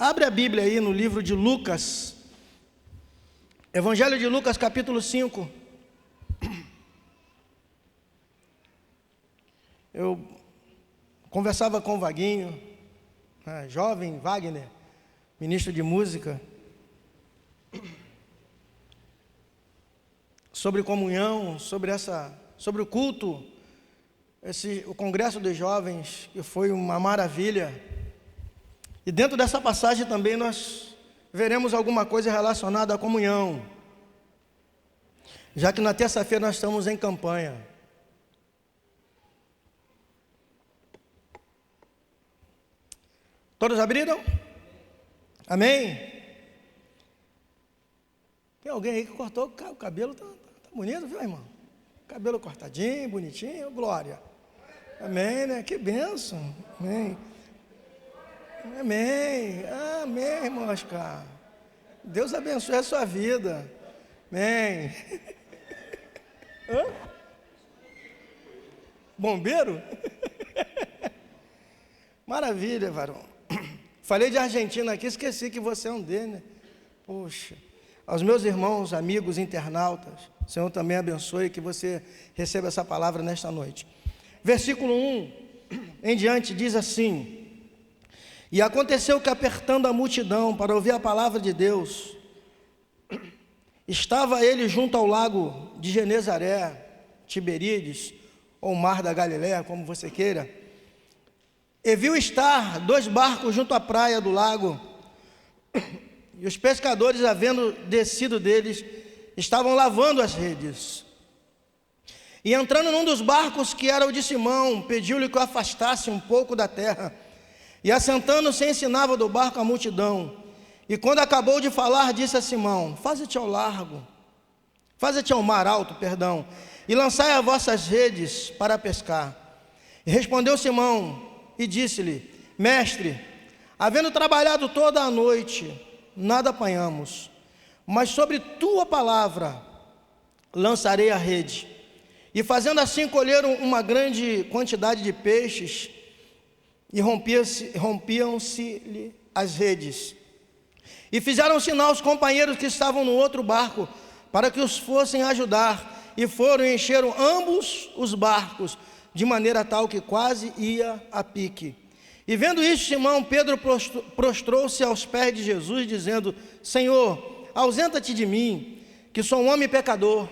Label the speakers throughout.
Speaker 1: Abre a Bíblia aí no livro de Lucas, Evangelho de Lucas, capítulo 5. Eu conversava com o Vaguinho, jovem Wagner, ministro de música, sobre comunhão, sobre o culto, o congresso dos jovens, que foi uma maravilha. E dentro dessa passagem também nós veremos alguma coisa relacionada à comunhão, já que na terça-feira nós estamos em campanha. Todos abriram? Amém? Tem alguém aí que cortou o cabelo, tá bonito, viu, irmão? Cabelo cortadinho, bonitinho, glória. Amém, né? Que bênção. Amém. Amém. Amém, irmão Oscar. Deus abençoe a sua vida. Amém. Hã? Bombeiro? Maravilha, varão. Falei de Argentina aqui, esqueci que você é um deles, né? Poxa. Aos meus irmãos, amigos, internautas, o Senhor também abençoe, que você receba essa palavra nesta noite. Versículo 1 em diante diz assim: E aconteceu que, apertando a multidão para ouvir a palavra de Deus, estava ele junto ao lago de Genezaré, Tiberíades, ou mar da Galileia, como você queira, e viu estar 2 barcos junto à praia do lago, e os pescadores, havendo descido deles, estavam lavando as redes. E entrando num dos barcos, que era o de Simão, pediu-lhe que o afastasse um pouco da terra, e assentando-se ensinava do barco a multidão. E quando acabou de falar, disse a Simão: Faze-te ao largo, faze-te ao mar alto, e lançai as vossas redes para pescar. E respondeu Simão e disse-lhe: Mestre, havendo trabalhado toda a noite, nada apanhamos, mas sobre tua palavra lançarei a rede. E fazendo assim, colheram uma grande quantidade de peixes, e rompiam-se-lhe as redes. E fizeram sinal aos companheiros que estavam no outro barco, para que os fossem ajudar, e foram e encheram ambos os barcos, de maneira tal que quase ia a pique. E vendo isso, Simão Pedro prostrou-se aos pés de Jesus, dizendo: Senhor, ausenta-te de mim, que sou um homem pecador.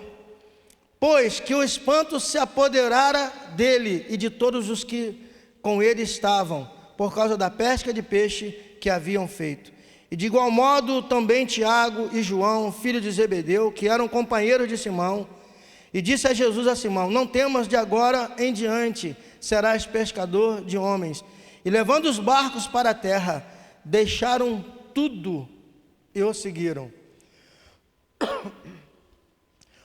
Speaker 1: Pois que o espanto se apoderara dele e de todos os que com ele estavam, por causa da pesca de peixe que haviam feito. E de igual modo também Tiago e João, filho de Zebedeu, que eram companheiros de Simão. E disse a Jesus a Simão: Não temas, de agora em diante serás pescador de homens. E levando os barcos para a terra, deixaram tudo e o seguiram.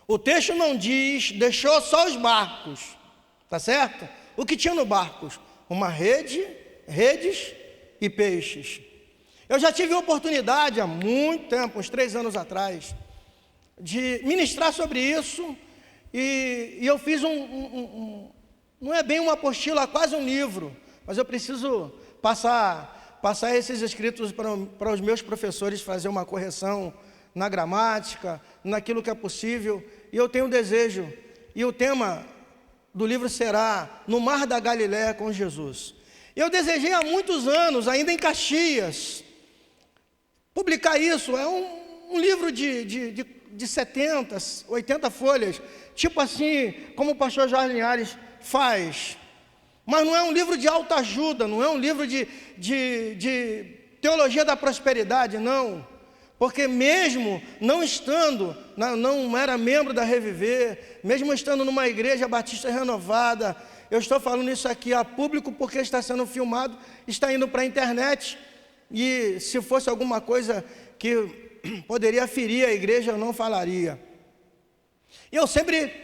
Speaker 1: O texto não diz, deixou só os barcos, tá certo? O que tinha no barcos? Uma redes e peixes. Eu já tive a oportunidade há muito tempo, uns 3 anos atrás, de ministrar sobre isso, e eu fiz não é bem uma apostila, quase um livro, mas eu preciso passar esses escritos para os meus professores, fazer uma correção na gramática, naquilo que é possível, e eu tenho um desejo, e o tema do livro será No Mar da Galileia com Jesus. Eu desejei há muitos anos, ainda em Caxias, publicar isso. É um livro de 70, 80 folhas, tipo assim, como o pastor Jorge Linhares faz. Mas não é um livro de autoajuda, não é um livro de teologia da prosperidade, não. Porque mesmo não estando, não era membro da Reviver, mesmo estando numa igreja batista renovada, eu estou falando isso aqui a público porque está sendo filmado, está indo para a internet, e se fosse alguma coisa que poderia ferir a igreja, eu não falaria. E eu sempre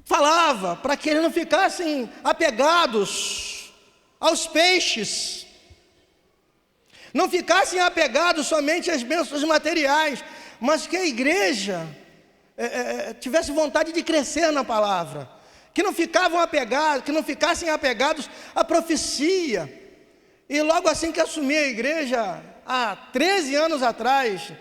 Speaker 1: falava para que eles não ficassem apegados aos peixes, não ficassem apegados somente às bênçãos materiais, mas que a igreja tivesse vontade de crescer na palavra, que não ficassem apegados à profecia, E logo assim que assumi a igreja, há 13 anos atrás,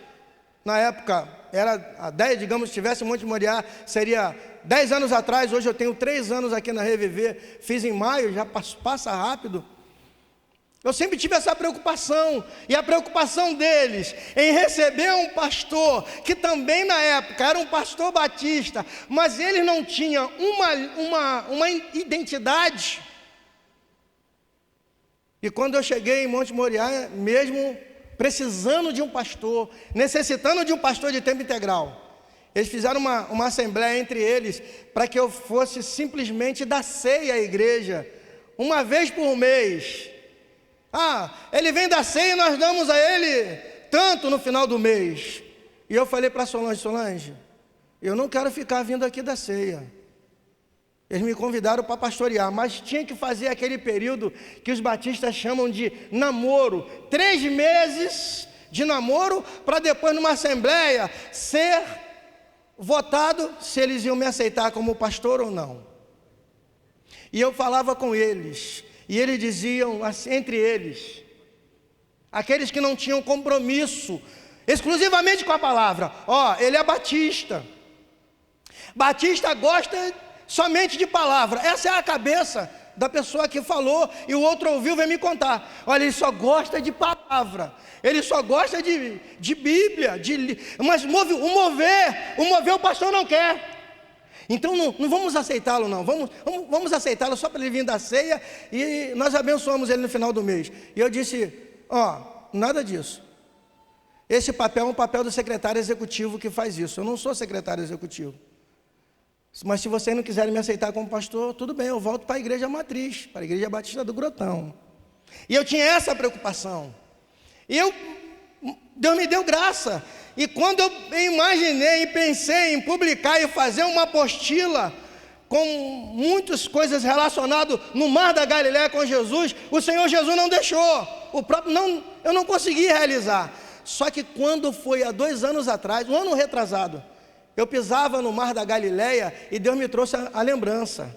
Speaker 1: na época, era há 10, digamos, se tivesse Monte Moriá, seria 10 anos atrás, hoje eu tenho 3 anos aqui na Reviver, fiz em maio, já passa rápido. Eu sempre tive essa preocupação, e a preocupação deles em receber um pastor, que também na época era um pastor batista, mas ele não tinha uma identidade. E quando eu cheguei em Monte Moriá, mesmo precisando de um pastor, necessitando de um pastor de tempo integral, eles fizeram uma assembleia entre eles, para que eu fosse simplesmente dar ceia à igreja, uma vez por mês. Ele vem da ceia e nós damos a ele tanto no final do mês. E eu falei para Solange, eu não quero ficar vindo aqui da ceia. Eles me convidaram para pastorear, mas tinha que fazer aquele período que os batistas chamam de namoro. 3 meses de namoro, para depois numa assembleia ser votado se eles iam me aceitar como pastor ou não. E eu falava com eles, e eles diziam, entre eles, aqueles que não tinham compromisso exclusivamente com a palavra, ele é batista. Batista gosta somente de palavra. Essa é a cabeça da pessoa que falou, e o outro ouviu, veio me contar. Olha, ele só gosta de palavra, ele só gosta de Bíblia, mas o mover o pastor não quer. Então não vamos aceitá-lo não, vamos aceitá-lo só para ele vir da ceia, e nós abençoamos ele no final do mês. E eu disse, nada disso. Esse papel é um papel do secretário executivo que faz isso. Eu não sou secretário executivo. Mas se vocês não quiserem me aceitar como pastor, tudo bem, eu volto para a igreja matriz, para a igreja batista do Grotão. E eu tinha essa preocupação. E Deus me deu graça. E quando eu imaginei e pensei em publicar e fazer uma apostila com muitas coisas relacionadas no Mar da Galileia com Jesus, o Senhor Jesus não deixou. Eu não consegui realizar. Só que quando foi há 2 anos atrás, um ano retrasado, eu pisava no Mar da Galileia e Deus me trouxe a lembrança.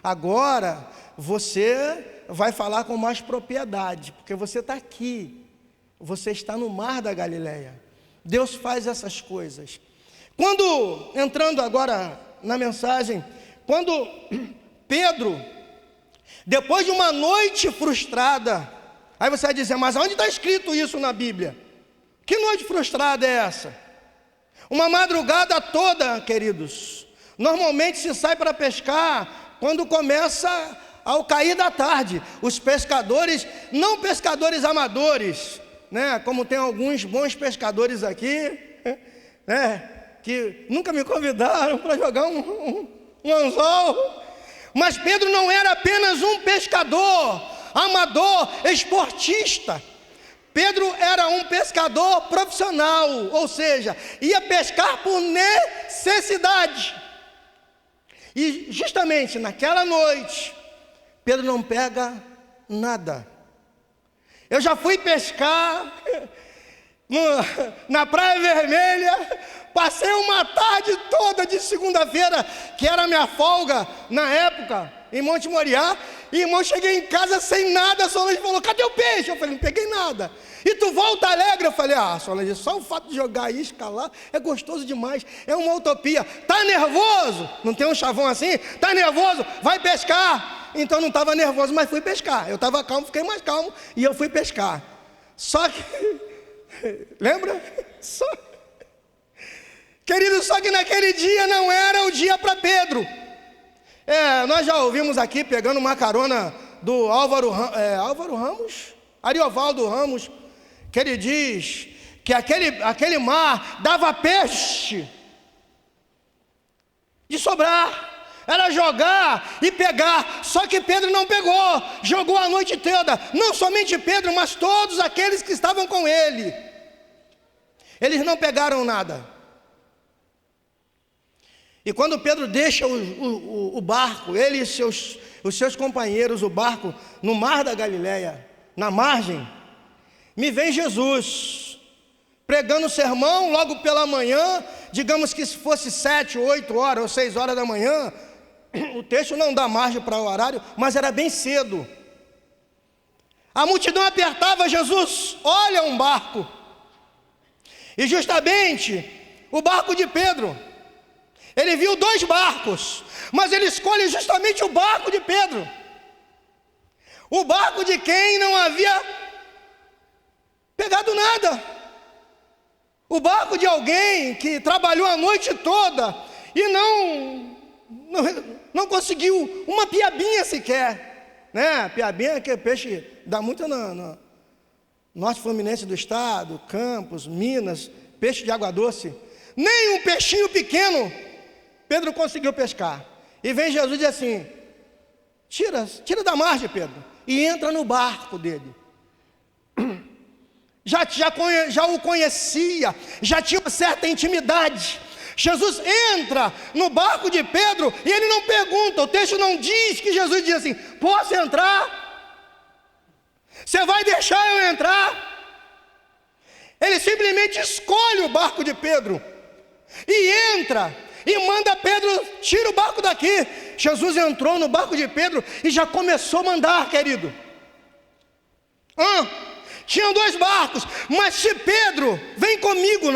Speaker 1: Agora você vai falar com mais propriedade, porque você está aqui, você está no Mar da Galileia. Deus faz essas coisas. Entrando agora na mensagem, quando Pedro, depois de uma noite frustrada, aí você vai dizer, mas onde está escrito isso na Bíblia? Que noite frustrada é essa? Uma madrugada toda, queridos. Normalmente se sai para pescar quando começa ao cair da tarde. Os pescadores, não pescadores amadores, né? Como tem alguns bons pescadores aqui, né? Que nunca me convidaram para jogar um anzol. Mas Pedro não era apenas um pescador amador, esportista. Pedro era um pescador profissional, ou seja, ia pescar por necessidade. E justamente naquela noite, Pedro não pega nada. Eu já fui pescar na Praia Vermelha, passei uma tarde toda de segunda-feira, que era a minha folga na época, em Monte Moriá, e irmão, cheguei em casa sem nada. A Solange falou, cadê o peixe? Eu falei, não peguei nada. E tu volta alegre? Eu falei, Solange, só o fato de jogar a isca lá é gostoso demais, é uma utopia. Tá nervoso? Não tem um chavão assim? Tá nervoso? Vai pescar. Então não estava nervoso, mas fui pescar. Eu estava calmo, fiquei mais calmo, e eu fui pescar. Só que, lembra? Querido, só que naquele dia não era o dia para Pedro. Nós já ouvimos aqui, pegando uma carona do Ariovaldo Ramos, que ele diz que aquele mar dava peixe de sobrar, era jogar e pegar. Só que Pedro não pegou, jogou a noite toda. Não somente Pedro, mas todos aqueles que estavam com ele, eles não pegaram nada. E quando Pedro deixa o barco, ele e os seus companheiros, o barco, no Mar da Galileia, na margem, me vem Jesus, pregando o sermão logo pela manhã, digamos que se fosse 7, 8 horas ou 6 horas da manhã, o texto não dá margem para o horário, mas era bem cedo. A multidão apertava Jesus, olha um barco. E justamente o barco de Pedro, ele viu 2 barcos, mas ele escolhe justamente o barco de Pedro. O barco de quem não havia pegado nada. O barco de alguém que trabalhou a noite toda e não conseguiu uma piabinha sequer, né? Piabinha que é peixe, dá muito no norte fluminense do estado, Campos, Minas, peixe de água doce. Nem um peixinho pequeno Pedro conseguiu pescar. E vem Jesus e diz assim: tira da margem, Pedro, e entra no barco dele. Já o conhecia, já tinha uma certa intimidade. Jesus entra no barco de Pedro e ele não pergunta, o texto não diz que Jesus diz assim: posso entrar? Você vai deixar eu entrar? Ele simplesmente escolhe o barco de Pedro e entra e manda Pedro: tira o barco daqui. Jesus entrou no barco de Pedro e já começou a mandar, querido. Tinham 2 barcos, mas se Pedro, vem comigo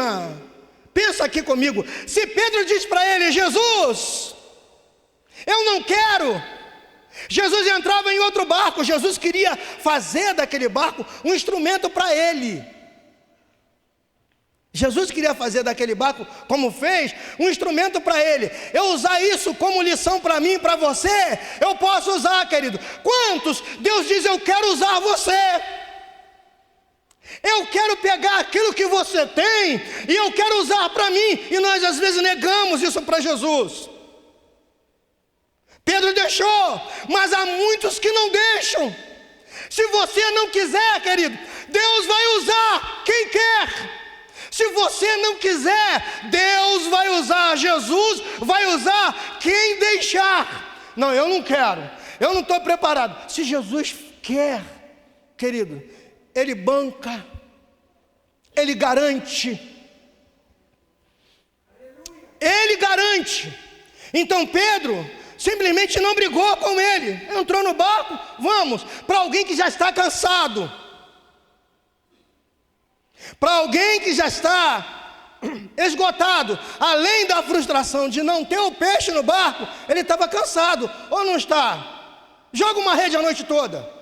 Speaker 1: pensa aqui comigo, se Pedro diz para ele: Jesus, eu não quero. Jesus entrava em outro barco. Jesus queria fazer daquele barco um instrumento para ele. Jesus queria fazer daquele barco, como fez, um instrumento para ele. Eu usar isso como lição para mim e para você, eu posso usar, querido. Quantos Deus diz: eu quero usar você, eu quero pegar aquilo que você tem e eu quero usar para mim. E nós às vezes negamos isso para Jesus. Pedro deixou, mas há muitos que não deixam. Se você não quiser, querido, Deus vai usar quem quer. Se você não quiser, Deus vai usar, Jesus vai usar quem deixar. Não, eu não quero, eu não estou preparado. Se Jesus quer, querido, Ele banca, Ele garante. Ele garante. Então Pedro simplesmente não brigou com ele, entrou no barco. Vamos, para alguém que já está cansado, para alguém que já está esgotado, além da frustração de não ter o peixe no barco, ele estava cansado, ou não está? Joga uma rede a noite toda,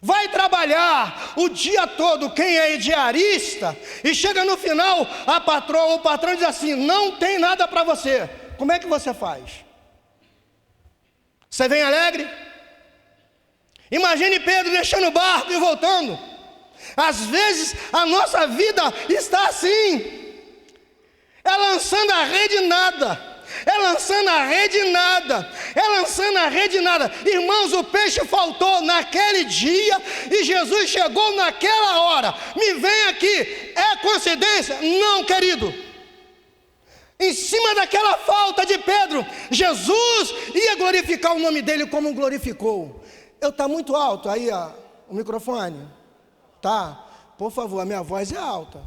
Speaker 1: vai trabalhar o dia todo, quem é diarista, e chega no final, a patroa ou o patrão diz assim: não tem nada para você. Como é que você faz? Você vem alegre? Imagine Pedro deixando o barco e voltando. Às vezes a nossa vida está assim, é lançando a rede nada, é lançando a rede nada, é lançando a rede nada. Irmãos, o peixe faltou naquele dia e Jesus chegou naquela hora. Me vem aqui, é coincidência? Não, querido. Em cima daquela falta de Pedro, Jesus ia glorificar o nome dele como glorificou. Está muito alto aí o microfone? Tá, por favor, a minha voz é alta.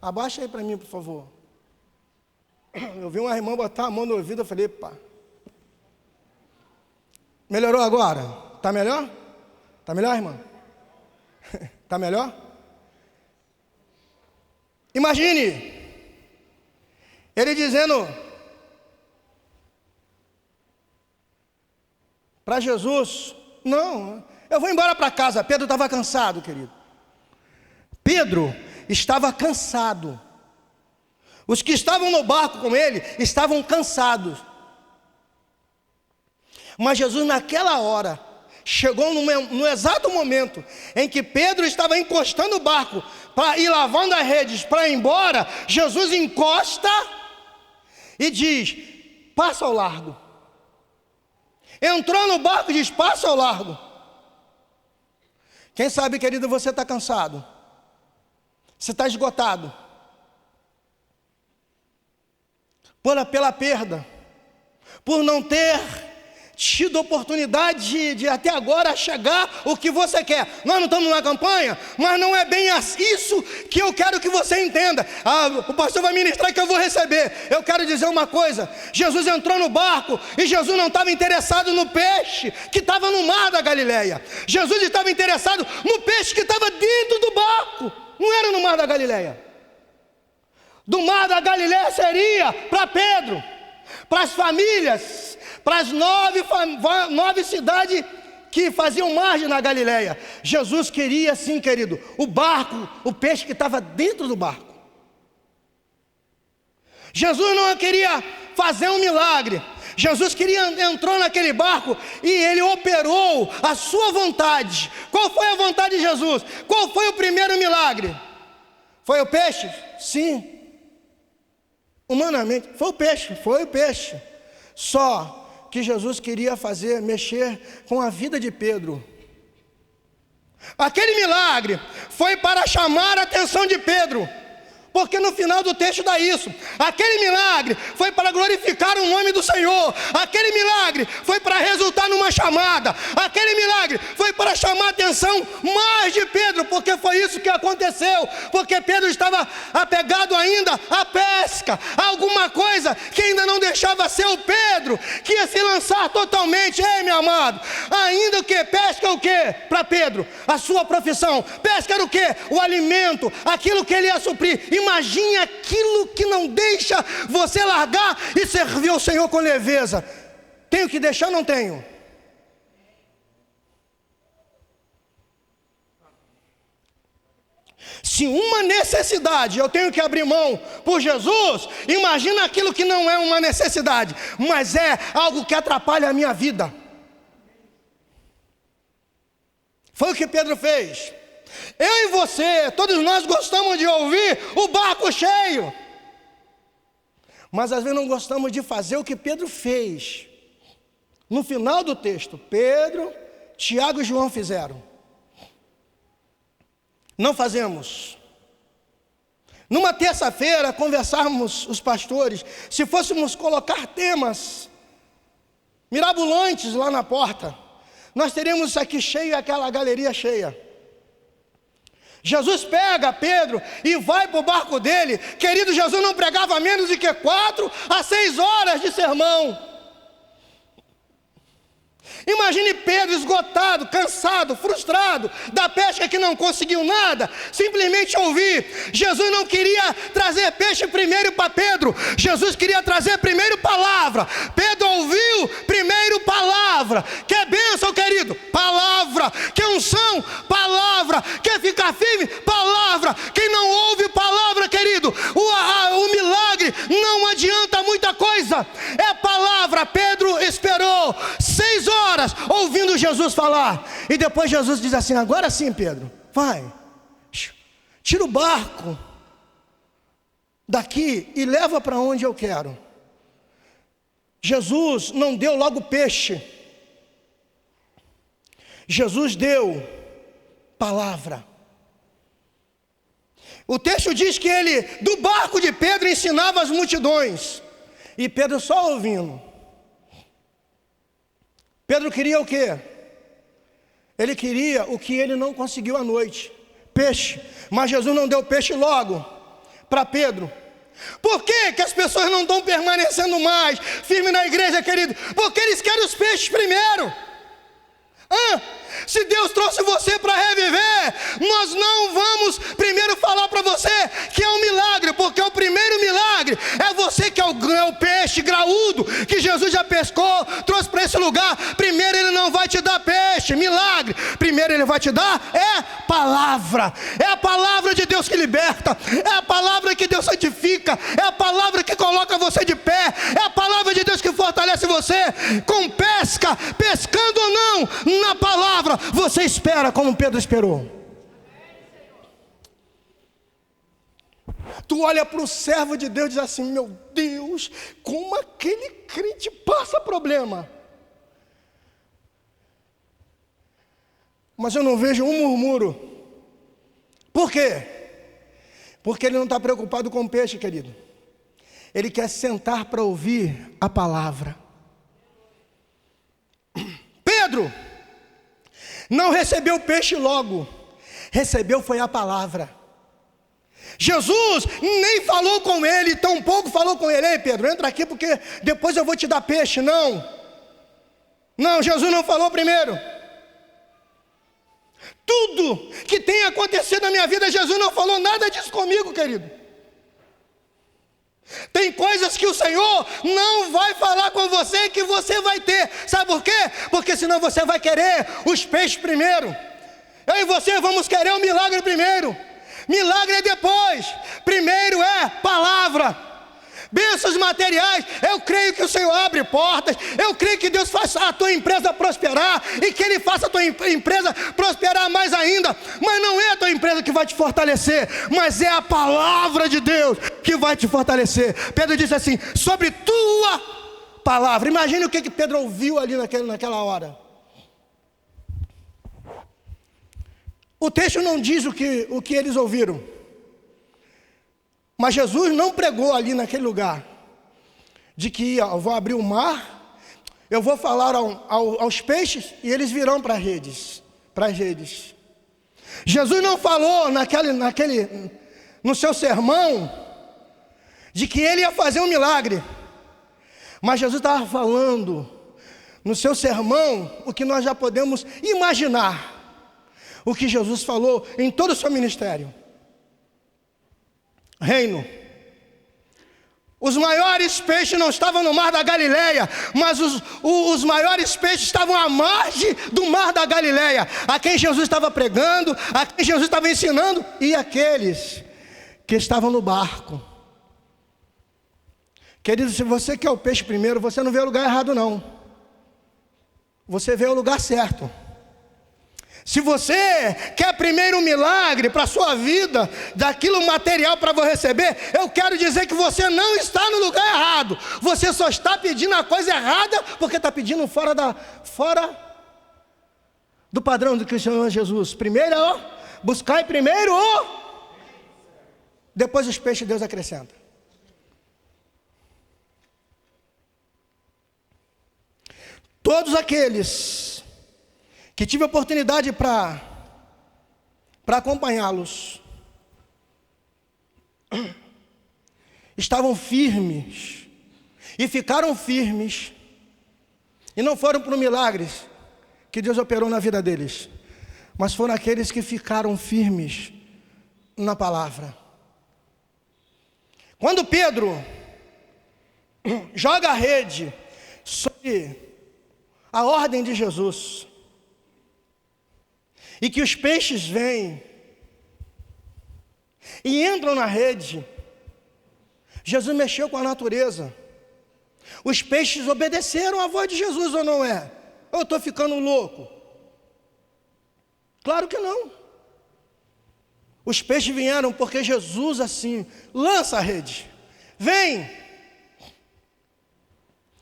Speaker 1: Abaixa aí para mim, por favor. Eu vi uma irmã botar a mão no ouvido, eu falei: pá. Melhorou agora? Está melhor? Está melhor, irmã? Está melhor? Imagine ele dizendo para Jesus: não, eu vou embora para casa. Pedro estava cansado, querido. Pedro estava cansado. Os que estavam no barco com ele estavam cansados. Mas Jesus, naquela hora, chegou no exato momento em que Pedro estava encostando o barco para ir lavando as redes para ir embora. Jesus encosta e diz: passa ao largo. Entrou no barco e diz: passa ao largo. Quem sabe, querido, você está cansado, você está esgotado pela perda, por não ter tido oportunidade de até agora chegar o que você quer. Nós não estamos numa campanha, mas não é bem isso que eu quero que você entenda. O pastor vai ministrar que eu vou receber. Eu quero dizer uma coisa: Jesus entrou no barco e Jesus não estava interessado no peixe que estava no mar da Galileia. Jesus estava interessado no peixe que estava dentro do barco, não era no mar da Galileia. Do mar da Galileia seria para Pedro, para as famílias, para as 9 cidades que faziam margem na Galileia. Jesus queria, sim, querido, o barco, o peixe que estava dentro do barco. Jesus não queria fazer um milagre. Jesus entrou naquele barco e ele operou a sua vontade. Qual foi a vontade de Jesus? Qual foi o primeiro milagre? Foi o peixe? Sim. Humanamente, foi o peixe. Só que Jesus queria mexer com a vida de Pedro. Aquele milagre foi para chamar a atenção de Pedro, porque no final do texto dá isso. Aquele milagre foi para glorificar o nome do Senhor. Aquele milagre foi para resultar numa chamada. Aquele milagre foi para chamar a atenção mais de Pedro, porque foi isso que aconteceu. Porque Pedro estava apegado ainda à pesca, alguma coisa que ainda não deixava ser o Pedro, que ia se lançar totalmente. Ei, meu amado, ainda o que? Pesca o que para Pedro? A sua profissão. Pesca era o que? O alimento, aquilo que ele ia suprir. Imagine aquilo que não deixa você largar e servir ao Senhor com leveza. Tenho que deixar ou não tenho? Se uma necessidade eu tenho que abrir mão por Jesus, imagina aquilo que não é uma necessidade, mas é algo que atrapalha a minha vida. Foi o que Pedro fez. Eu e você, todos nós gostamos de ouvir o barco cheio, mas às vezes não gostamos de fazer o que Pedro fez. No final do texto, Pedro, Tiago e João fizeram. Não fazemos. Numa terça-feira, conversarmos os pastores, se fôssemos colocar temas mirabolantes lá na porta, nós teríamos isso aqui cheio e aquela galeria cheia. Jesus pega Pedro e vai para o barco dele. Querido, Jesus não pregava menos de que 4 a 6 horas de sermão. Imagine Pedro esgotado, cansado, frustrado da pesca que não conseguiu nada, simplesmente ouvir. Jesus não queria trazer peixe primeiro para Pedro, Jesus queria trazer primeiro palavra. Pedro ouviu primeiro palavra. Quer bênção, querido? Palavra. Quer unção? Palavra. Quer ficar firme? Palavra. Quem não ouve palavra, querido, o milagre não adianta muita coisa. É palavra. Pedro esperou 6 horas ouvindo Jesus falar, e depois Jesus diz assim: agora sim, Pedro, vai, tira o barco daqui e leva para onde eu quero. Jesus não deu logo peixe, Jesus deu palavra. O texto diz que ele, do barco de Pedro, ensinava as multidões, e Pedro só ouvindo. Pedro queria o quê? Ele queria o que ele não conseguiu à noite: peixe. Mas Jesus não deu peixe logo para Pedro. Por que as pessoas não estão permanecendo mais firme na igreja, querido? Porque eles querem os peixes primeiro. Se Deus trouxe você para reviver, nós não vamos primeiro falar para você que é um milagre, porque o primeiro milagre é você que é o peixe graúdo que Jesus já pescou, trouxe para esse lugar. Primeiro ele não vai te dar peixe, milagre. Primeiro ele vai te dar palavra. É a palavra de Deus que liberta, é a palavra que Deus santifica, é a palavra que coloca você de pé, é a palavra de Deus que fortalece você. Com pesca, pescando ou não, na palavra você espera como Pedro esperou. Tu olha para o servo de Deus e diz assim: meu Deus, como aquele crente passa problema. Mas eu não vejo um murmúrio. Por quê? Porque ele não está preocupado com o peixe, querido. Ele quer sentar para ouvir a palavra. Pedro não recebeu peixe logo, recebeu foi a palavra. Jesus nem falou com ele, tampouco falou com ele: ei Pedro, entra aqui porque depois eu vou te dar peixe. Não, Jesus não falou primeiro. Tudo que tem acontecido na minha vida, Jesus não falou nada disso comigo, querido. Tem coisas que o Senhor não vai falar com você que você vai ter. Sabe por quê? Porque senão você vai querer os peixes primeiro. Eu e você vamos querer o milagre primeiro. Milagre é depois. Primeiro é palavra. Bênçãos materiais. Eu creio que o Senhor abre portas. Eu creio que Deus faça a tua empresa prosperar, e que Ele faça a tua empresa prosperar mais ainda. Mas não é a tua empresa que vai te fortalecer, mas é a palavra de Deus que vai te fortalecer. Pedro disse assim: sobre tua palavra. Imagine o que Pedro ouviu ali naquela hora. O texto não diz o que eles ouviram, mas Jesus não pregou ali naquele lugar de que eu vou abrir o mar, eu vou falar aos peixes e eles virão para as redes. Jesus não falou no seu sermão de que ele ia fazer um milagre, mas Jesus estava falando no seu sermão o que nós já podemos imaginar, o que Jesus falou em todo o seu ministério. Reino. Os maiores peixes não estavam no mar da Galileia, mas os maiores peixes estavam à margem do mar da Galileia, a quem Jesus estava pregando, a quem Jesus estava ensinando, e aqueles que estavam no barco. Querido, se você quer o peixe primeiro, você não vê o lugar errado não, você vê o lugar certo. Se você quer primeiro um milagre para a sua vida, daquilo material para você receber, eu quero dizer que você não está no lugar errado. Você só está pedindo a coisa errada, porque está pedindo fora do padrão do Cristo Jesus. Primeiro, buscai primeiro, depois os peixes Deus acrescenta. Todos aqueles que tive a oportunidade para acompanhá-los, estavam firmes, e ficaram firmes, e não foram por milagres que Deus operou na vida deles, mas foram aqueles que ficaram firmes na palavra. Quando Pedro joga a rede sobre a ordem de Jesus, e que os peixes vêm e entram na rede, Jesus mexeu com a natureza. Os peixes obedeceram à voz de Jesus, ou não é? Eu estou ficando louco? Claro que não. Os peixes vieram porque Jesus assim, lança a rede, vem.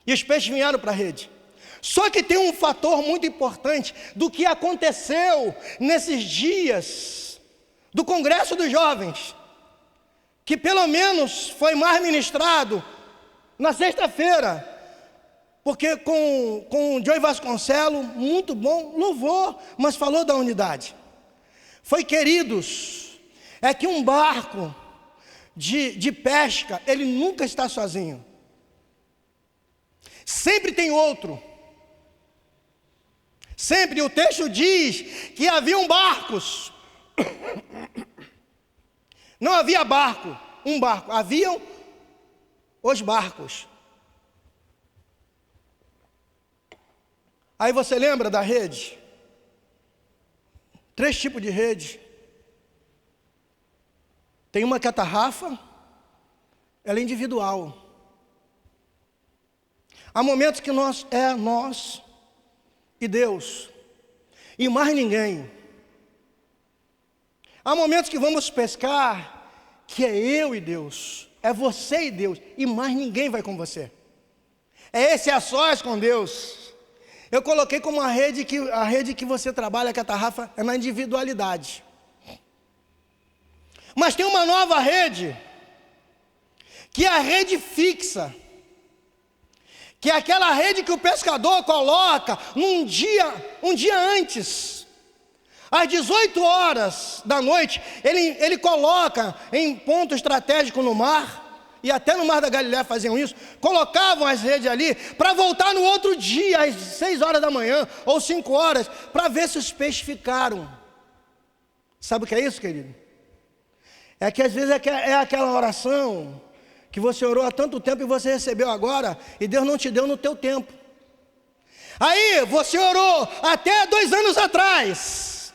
Speaker 1: E os peixes vieram para a rede. Só que tem um fator muito importante do que aconteceu nesses dias do Congresso dos Jovens, que pelo menos foi mais ministrado na sexta-feira, porque com o Joey Vasconcelos, muito bom, louvor, mas falou da unidade. Foi, queridos, é que um barco de pesca, ele nunca está sozinho. Sempre tem outro. Sempre, o texto diz que haviam barcos. Não havia um barco, haviam os barcos. Aí você lembra da rede? 3 tipos de rede. Tem uma que é a tarrafa, ela é individual. Há momentos que nós e Deus, e mais ninguém. Há momentos que vamos pescar, que é eu e Deus, é você e Deus, e mais ninguém vai com você. É esse a sós com Deus. Eu coloquei como a rede que você trabalha, que a tarrafa, é na individualidade. Mas tem uma nova rede, que é a rede fixa, que é aquela rede que o pescador coloca um dia antes. Às 18 horas da noite, ele coloca em ponto estratégico no mar, e até no Mar da Galileia faziam isso, colocavam as redes ali, para voltar no outro dia, às 6 horas da manhã, ou 5 horas, para ver se os peixes ficaram. Sabe o que é isso, querido? É que às vezes é aquela oração que você orou há tanto tempo e você recebeu agora, e Deus não te deu no teu tempo. Aí você orou até 2 anos atrás,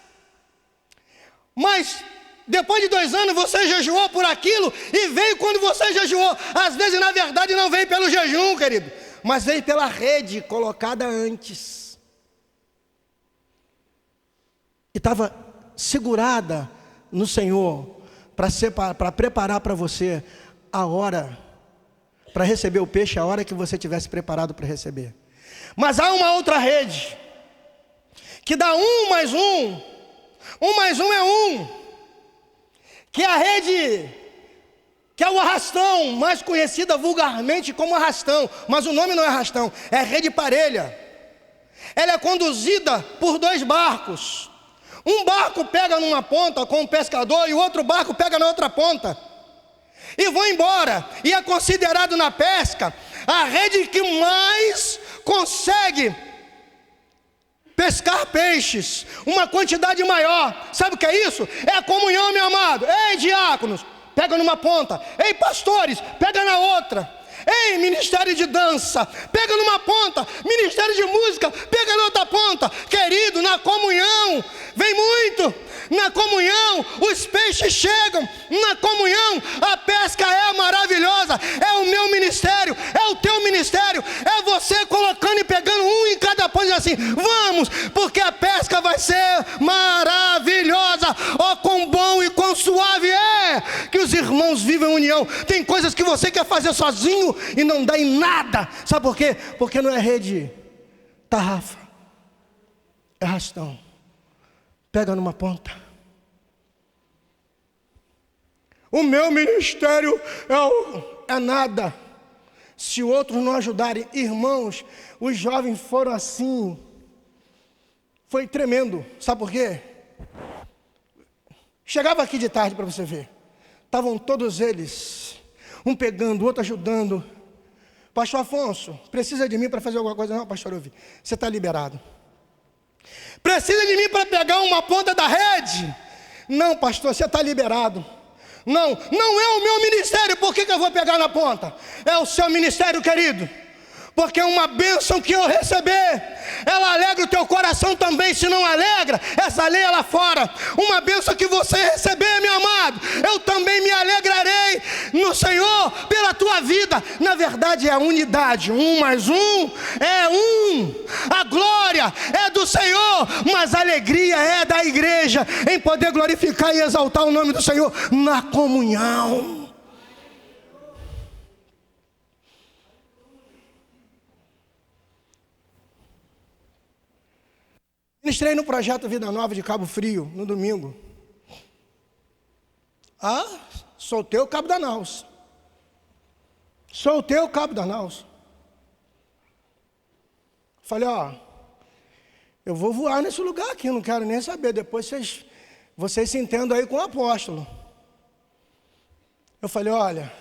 Speaker 1: mas depois de 2 anos você jejuou por aquilo, e veio quando você jejuou. Às vezes na verdade não veio pelo jejum, querido, mas veio pela rede colocada antes, e estava segurada no Senhor, para preparar para você a hora, para receber o peixe, a hora que você tivesse preparado para receber. Mas há uma outra rede, que dá 1 mais 1, 1 mais 1 é 1, que é a rede, que é o arrastão, mais conhecida vulgarmente como arrastão, mas o nome não é arrastão, é rede parelha. Ela é conduzida por 2 barcos. Um barco pega numa ponta com o pescador e o outro barco pega na outra ponta, e vão embora. E é considerado na pesca a rede que mais consegue pescar peixes, uma quantidade maior. Sabe o que é isso? É a comunhão, meu amado. Ei, diáconos, pega numa ponta. Ei, pastores, pega na outra. Ei, ministério de dança, pega numa ponta. Ministério de música, pega na outra ponta. Querido, na comunhão vem muito. Na comunhão os peixes chegam. Na comunhão a pesca é maravilhosa. É o meu ministério, é o teu ministério. É você colocando e pegando um em cada ponta, assim, vamos, porque a pesca vai ser maravilhosa. Oh, quão bom e quão suave é que os irmãos vivem em união. Tem coisas que você quer fazer sozinho e não dá em nada. Sabe por quê? Porque não é rede tarrafa, é arrastão. Pega numa ponta. O meu ministério é nada se outros não ajudarem. Irmãos, os jovens foram assim, foi tremendo. Sabe por quê? Chegava aqui de tarde para você ver, estavam todos eles, um pegando, o outro ajudando. Pastor Afonso, precisa de mim para fazer alguma coisa? Não, pastor, eu vi, você está liberado. Precisa de mim para pegar uma ponta da rede? Não, pastor, você está liberado. Não é o meu ministério, por que eu vou pegar na ponta? É o seu ministério, querido. Porque uma bênção que eu receber, ela alegra o teu coração também. Se não alegra, essa lei é lá fora. Uma bênção que você receber, meu amado, eu também me alegrarei no Senhor pela tua vida. Na verdade é a unidade, 1 mais 1 é 1. A glória é do Senhor, mas a alegria é da igreja, em poder glorificar e exaltar o nome do Senhor na comunhão. Ministrei no projeto Vida Nova de Cabo Frio, no domingo. Soltei o cabo da naus. Falei, eu vou voar nesse lugar aqui, não quero nem saber. Depois vocês se entendam aí com o apóstolo. Eu falei, olha,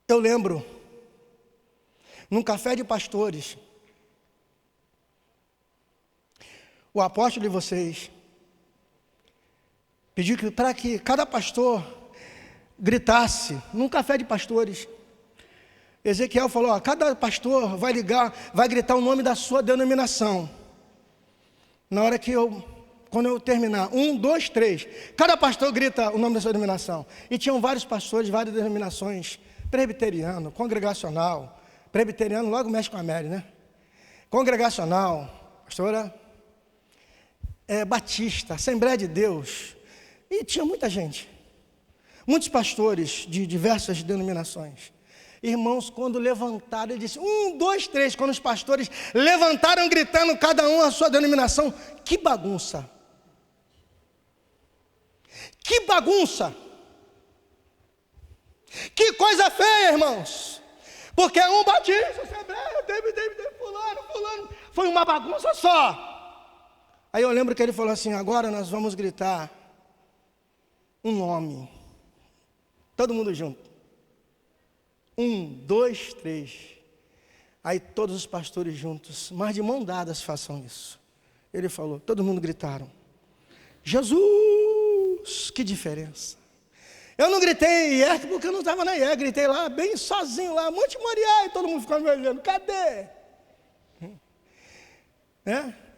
Speaker 1: eu lembro, num café de pastores, o apóstolo de vocês pediu para que cada pastor gritasse num café de pastores. Ezequiel falou, cada pastor vai gritar o nome da sua denominação. Na hora quando eu terminar, 1, 2, 3, cada pastor grita o nome da sua denominação. E tinham vários pastores, várias denominações, presbiteriano, congregacional, presbiteriano logo mexe com a Mary, né? Congregacional, pastora Batista, Assembleia de Deus, e tinha muita gente, muitos pastores de diversas denominações. Irmãos, quando levantaram, ele disse 1, 2, 3, quando os pastores levantaram gritando cada um a sua denominação, que bagunça, que coisa feia, irmãos. Porque um batista, assembleia, David, fulano, foi uma bagunça só. Aí eu lembro que ele falou assim, agora nós vamos gritar um nome. Todo mundo junto. 1, 2, 3. Aí todos os pastores juntos, mas de mão dadas façam isso. Ele falou, todo mundo gritaram. Jesus, que diferença. Eu não gritei IERC porque eu não estava na IERC, gritei lá, bem sozinho lá, Monte Moriá, e todo mundo ficando me olhando, cadê?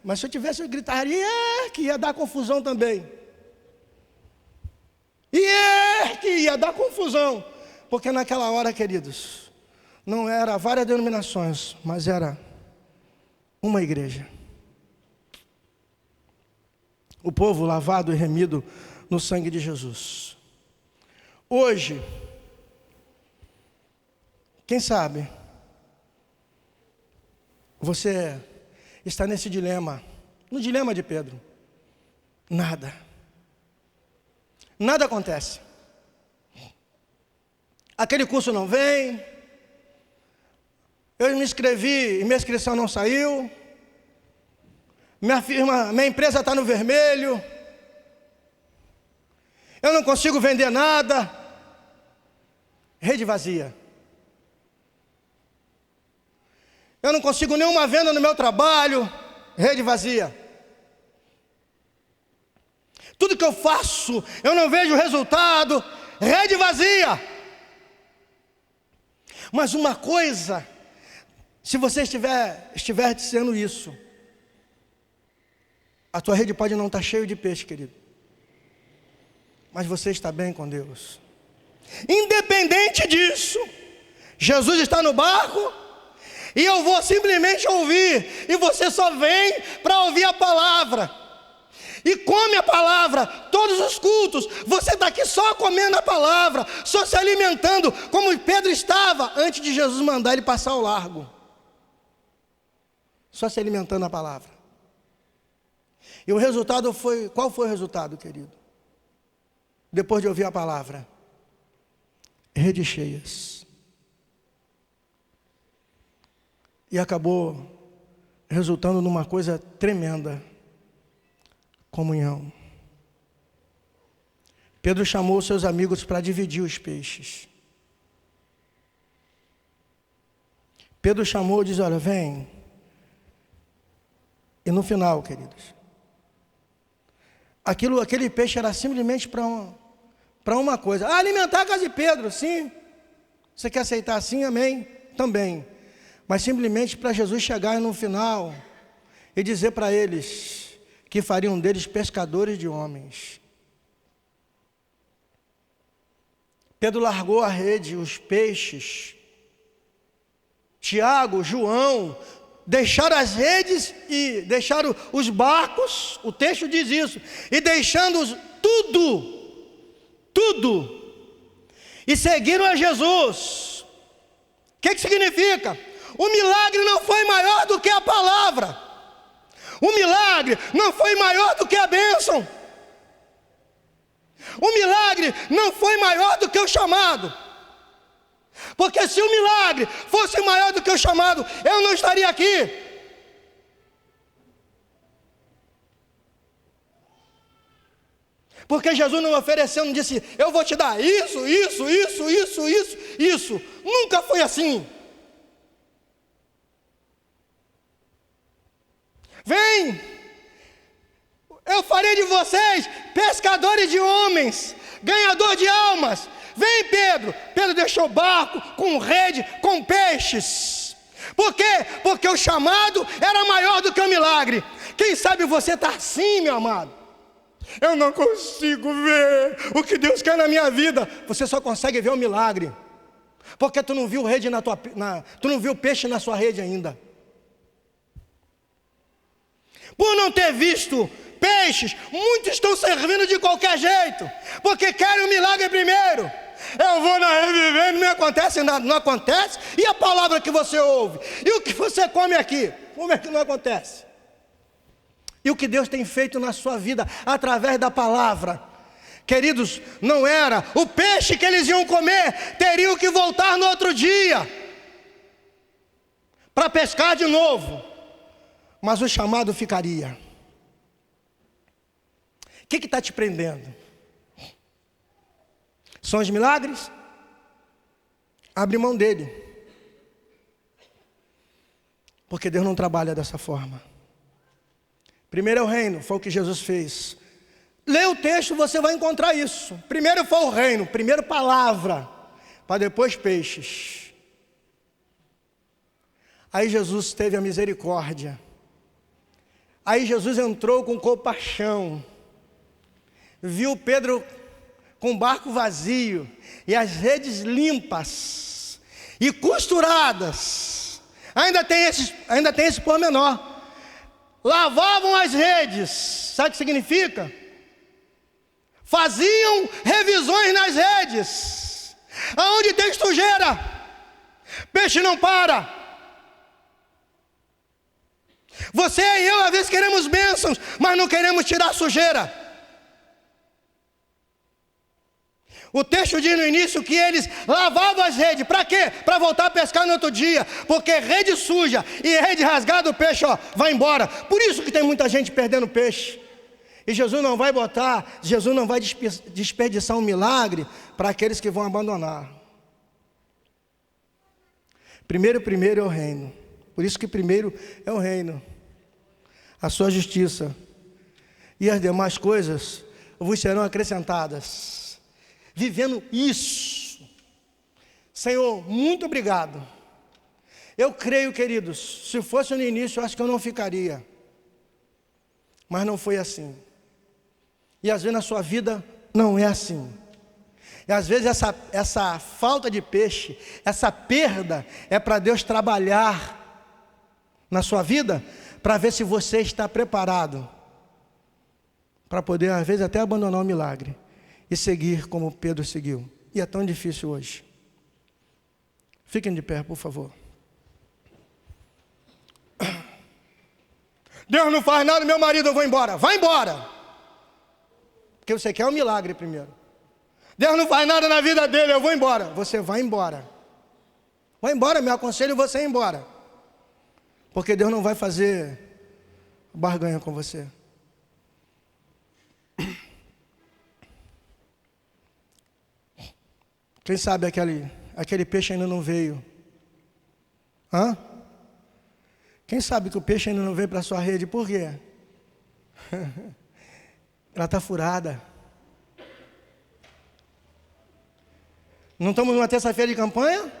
Speaker 1: Mas se eu tivesse, eu gritaria IERC, ia dar confusão também. IERC, ia dar confusão. Porque naquela hora, queridos, não era várias denominações, mas era uma igreja. O povo lavado e remido no sangue de Jesus. Hoje, quem sabe, você está nesse dilema, no dilema de Pedro. Nada acontece. Aquele curso não vem, eu me inscrevi e minha inscrição não saiu, minha empresa está no vermelho, eu não consigo vender nada, rede vazia. Eu não consigo nenhuma venda no meu trabalho, rede vazia. Tudo que eu faço, eu não vejo resultado, rede vazia. Mas uma coisa, se você estiver dizendo isso, a tua rede pode não estar cheia de peixe, querido, mas você está bem com Deus. Independente disso, Jesus está no barco, e eu vou simplesmente ouvir, e você só vem para ouvir a palavra, e come a palavra, todos os cultos, você está aqui só comendo a palavra, só se alimentando, como Pedro estava, antes de Jesus mandar ele passar ao largo, só se alimentando a palavra. E o resultado foi, qual foi o resultado, querido? Depois de ouvir a palavra, redes cheias. E acabou resultando numa coisa tremenda, comunhão. Pedro chamou seus amigos para dividir os peixes. Pedro chamou e disse, olha, vem. E no final, queridos, aquele peixe era simplesmente para uma coisa. Alimentar a casa de Pedro, sim. Você quer aceitar assim? Amém? Também. Mas simplesmente para Jesus chegar no final e dizer para eles que fariam deles pescadores de homens. Pedro largou a rede, os peixes. Tiago, João, deixaram as redes e deixaram os barcos, o texto diz isso, e deixando tudo, e seguiram a Jesus. O que significa? O milagre não foi maior do que a palavra. O milagre não foi maior do que a bênção. O milagre não foi maior do que o chamado. Porque se o milagre fosse maior do que o chamado, eu não estaria aqui. Porque Jesus não ofereceu, não disse, eu vou te dar isso. Nunca foi assim. Vem, eu farei de vocês pescadores de homens, ganhador de almas. Vem, Pedro. Pedro deixou o barco com rede, com peixes. Por quê? Porque o chamado era maior do que o milagre. Quem sabe você está assim, meu amado. Eu não consigo ver o que Deus quer na minha vida. Você só consegue ver o milagre, porque tu não viu rede tu não viu peixe na sua rede ainda. Por não ter visto peixes, muitos estão servindo de qualquer jeito, porque querem o milagre primeiro. Eu vou na Revivendo, não acontece nada, não acontece. E a palavra que você ouve? E o que você come aqui? Como é que não acontece? E o que Deus tem feito na sua vida através da palavra? Queridos, não era o peixe que eles iam comer, teriam que voltar no outro dia. para pescar de novo, mas o chamado ficaria. O que está te prendendo? São os milagres? Abre mão dele, porque Deus não trabalha dessa forma. Primeiro é o reino, foi o que Jesus fez. Lê o texto, você vai encontrar isso. Primeiro foi o reino, primeiro palavra, para depois peixes. Aí Jesus teve a misericórdia. Aí Jesus entrou com compaixão. Viu Pedro com o barco vazio e as redes limpas e costuradas. Ainda tem esse pormenor. Lavavam as redes. Sabe o que significa? Faziam revisões nas redes. Aonde tem sujeira, peixe não para. Você e eu às vezes queremos bênçãos, mas não queremos tirar a sujeira. O texto diz no início que eles lavavam as redes. Para quê? Para voltar a pescar no outro dia. Porque rede suja e rede rasgada, o peixe vai embora. Por isso que tem muita gente perdendo peixe. E Jesus não vai desperdiçar um milagre para aqueles que vão abandonar. Primeiro é o reino. Por isso que primeiro é o reino. A sua justiça. E as demais coisas vos serão acrescentadas. Vivendo isso. Senhor, muito obrigado. Eu creio, queridos, se fosse no início, eu acho que eu não ficaria. Mas não foi assim. E às vezes na sua vida não é assim. E às vezes essa falta de peixe, essa perda, é para Deus trabalhar na sua vida, para ver se você está preparado para poder, às vezes, até abandonar o milagre e seguir como Pedro seguiu. E é tão difícil hoje. Fiquem de pé, por favor. Deus não faz nada, meu marido, eu vou embora. Vai embora. Porque você quer um milagre primeiro. Deus não faz nada na vida dele, eu vou embora. Você vai embora. Vai embora, me aconselho você a ir embora. Porque Deus não vai fazer barganha com você. Quem sabe aquele peixe ainda não veio? Hã? Quem sabe que o peixe ainda não veio para a sua rede? Por quê? Ela está furada. Não estamos numa terça-feira de campanha?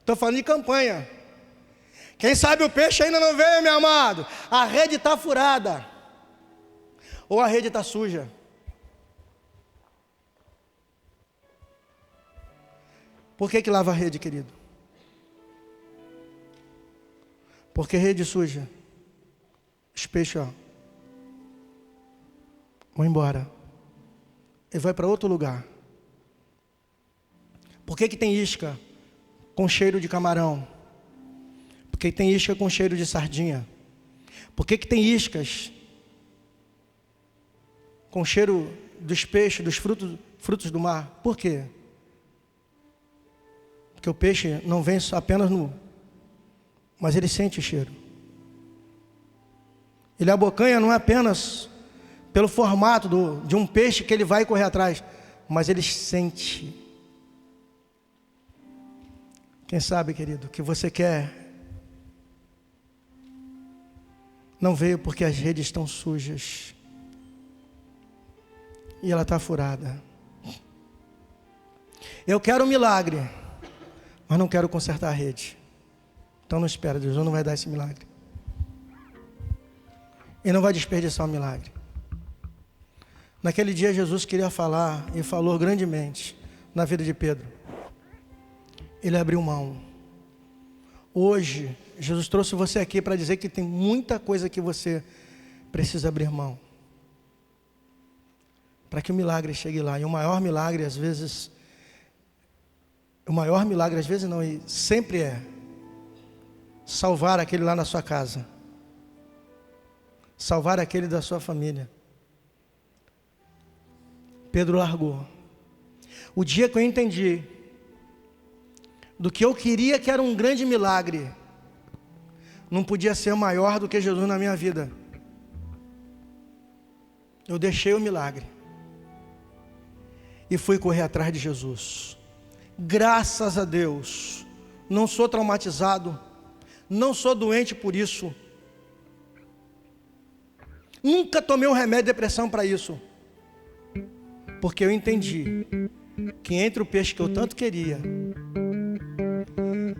Speaker 1: Estou falando de campanha. Quem sabe o peixe ainda não veio, meu amado? A rede está furada. Ou a rede está suja. Por que lava a rede, querido? Porque rede suja, os peixes, vão embora. E vai para outro lugar. Por que tem isca com cheiro de camarão? Porque tem isca com cheiro de sardinha? Por que tem iscas com cheiro dos peixes, dos frutos do mar? Por quê? Porque o peixe não vem apenas nu, mas ele sente o cheiro. Ele abocanha não é apenas pelo formato de um peixe que ele vai correr atrás, mas ele sente. Quem sabe, querido, que você quer não veio porque as redes estão sujas e ela está furada. Eu quero um milagre, mas não quero consertar a rede. Então não espera, Deus não vai dar esse milagre. E não vai desperdiçar o milagre. Naquele dia Jesus queria falar e falou grandemente na vida de Pedro. Ele abriu mão. Hoje, Jesus trouxe você aqui para dizer que tem muita coisa que você precisa abrir mão. Para que o milagre chegue lá. E o maior milagre às vezes não, e sempre é salvar aquele lá na sua casa. Salvar aquele da sua família. Pedro largou. O dia que eu entendi do que eu queria que era um grande milagre, não podia ser maior do que Jesus na minha vida. Eu deixei o milagre e fui correr atrás de Jesus. Graças a Deus, não sou traumatizado, não sou doente por isso. Nunca tomei um remédio de depressão para isso, porque eu entendi que entre o peixe que eu tanto queria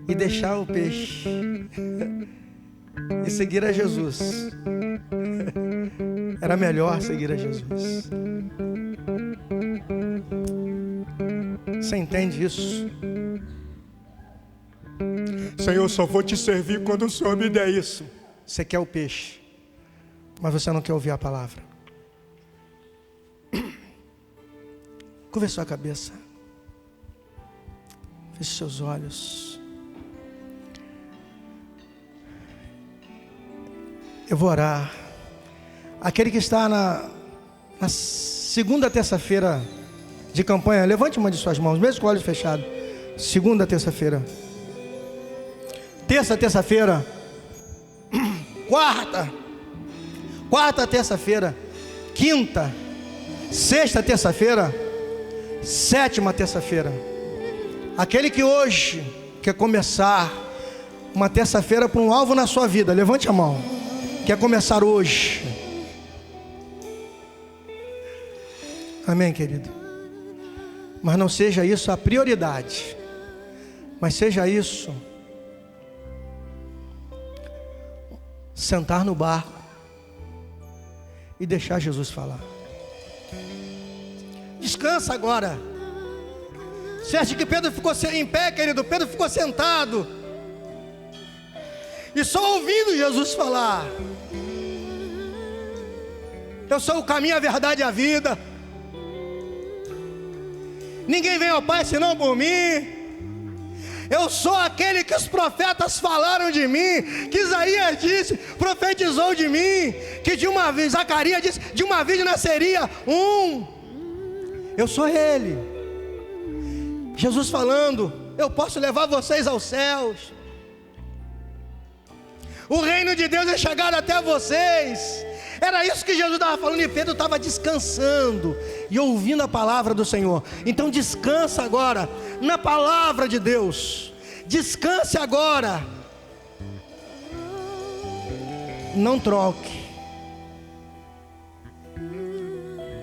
Speaker 1: e deixar o peixe e seguir a Jesus, era melhor seguir a Jesus. Você entende isso? Senhor, eu só vou te servir quando o Senhor me der isso. Você quer o peixe, mas você não quer ouvir a palavra. Curva sua cabeça, feche seus olhos. Eu vou orar. Aquele que está na segunda terça-feira de campanha, levante uma de suas mãos, mesmo com os olhos fechados. Segunda terça-feira, terça-feira, quarta terça-feira, quinta, sexta terça-feira, sétima terça-feira. Aquele que hoje quer começar uma terça-feira para um alvo na sua vida, levante a mão. Quer começar hoje? Amém, querido? Mas não seja isso a prioridade, mas seja isso sentar no barco e deixar Jesus falar. Descansa agora. Você acha que Pedro ficou em pé, querido? Pedro ficou sentado e só ouvindo Jesus falar. Eu sou o caminho, a verdade e a vida. Ninguém vem ao Pai senão por mim. Eu sou aquele que os profetas falaram de mim, que Isaías disse, profetizou de mim, que de uma vez, Zacarias disse, de uma vez nasceria um. Eu sou Ele. Jesus falando, eu posso levar vocês aos céus. O reino de Deus é chegado até vocês. Era isso que Jesus estava falando, e Pedro estava descansando e ouvindo a palavra do Senhor. Então descansa agora na palavra de Deus. Descanse agora. Não troque.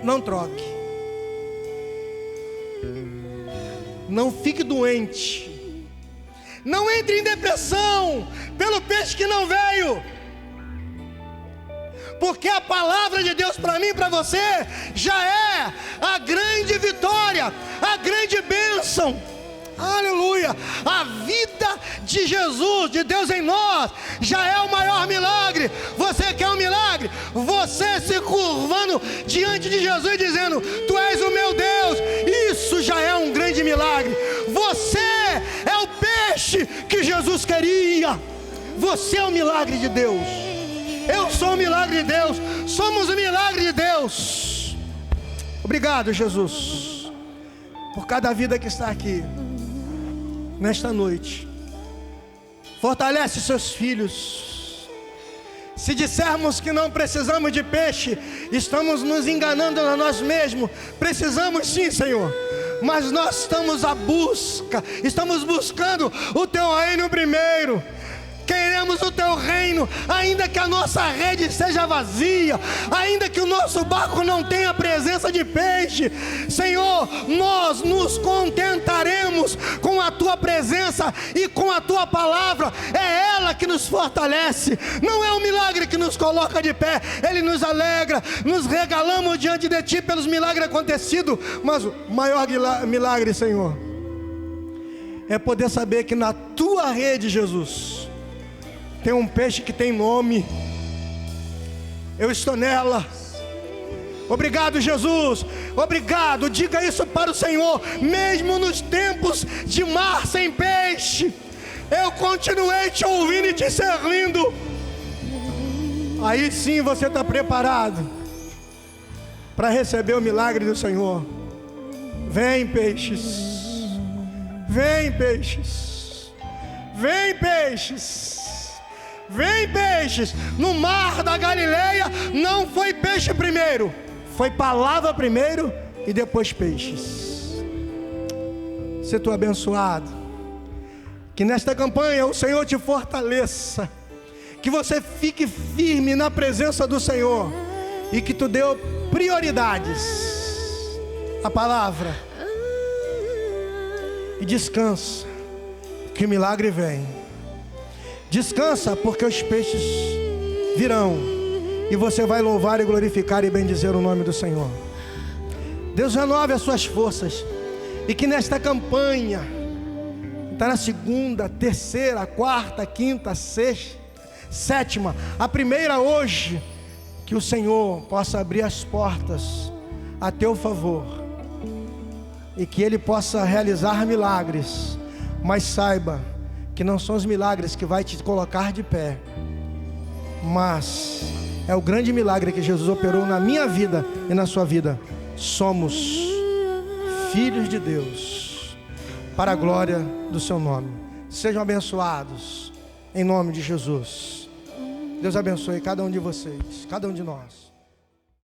Speaker 1: Não troque. Não fique doente. Não entre em depressão pelo peixe que não veio. Porque a palavra de Deus para mim e para você já é a grande vitória, a grande bênção. Aleluia! A vida de Jesus, de Deus em nós, já é o maior milagre. Você quer um milagre? Você se curvando diante de Jesus e dizendo, Tu és o meu Deus. Isso já é um grande milagre. Você é o peixe que Jesus queria. Você é o milagre de Deus. Eu sou o milagre de Deus. Somos o milagre de Deus. Obrigado, Jesus, por cada vida que está aqui nesta noite. Fortalece seus filhos. Se dissermos que não precisamos de peixe, estamos nos enganando a nós mesmos. Precisamos sim, Senhor, mas nós estamos buscando o Teu reino primeiro. Queremos o Teu reino, ainda que a nossa rede seja vazia, ainda que o nosso barco não tenha presença de peixe. Senhor, nós nos contentaremos com a Tua presença e com a Tua palavra. É ela que nos fortalece. Não é um milagre que nos coloca de pé, Ele nos alegra. Nos regalamos diante de Ti pelos milagres acontecidos. Mas o maior milagre, Senhor, é poder saber que na Tua rede, Jesus, tem um peixe que tem nome. Eu estou nela. Obrigado, Jesus. Obrigado. Diga isso para o Senhor. Mesmo nos tempos de mar sem peixe, eu continuei te ouvindo e te servindo. Aí sim você está preparado para receber o milagre do Senhor. Vem, peixes. Vem, peixes. Vem, peixes. vem peixes. No mar da Galileia não foi peixe primeiro, foi palavra primeiro e depois peixes. Se tu é abençoado, que nesta campanha o Senhor te fortaleça, que você fique firme na presença do Senhor e que tu dê prioridades à palavra e descansa, que o milagre vem. Descansa, porque os peixes virão e você vai louvar e glorificar e bendizer o nome do Senhor. Deus renove as suas forças e que nesta campanha, está na segunda, terceira, quarta, quinta, sexta, sétima, a primeira hoje, que o Senhor possa abrir as portas a teu favor e que Ele possa realizar milagres, mas saiba que não são os milagres que vai te colocar de pé, mas é o grande milagre que Jesus operou na minha vida e na sua vida. Somos filhos de Deus, para a glória do seu nome. Sejam abençoados em nome de Jesus. Deus abençoe cada um de vocês, cada um de nós.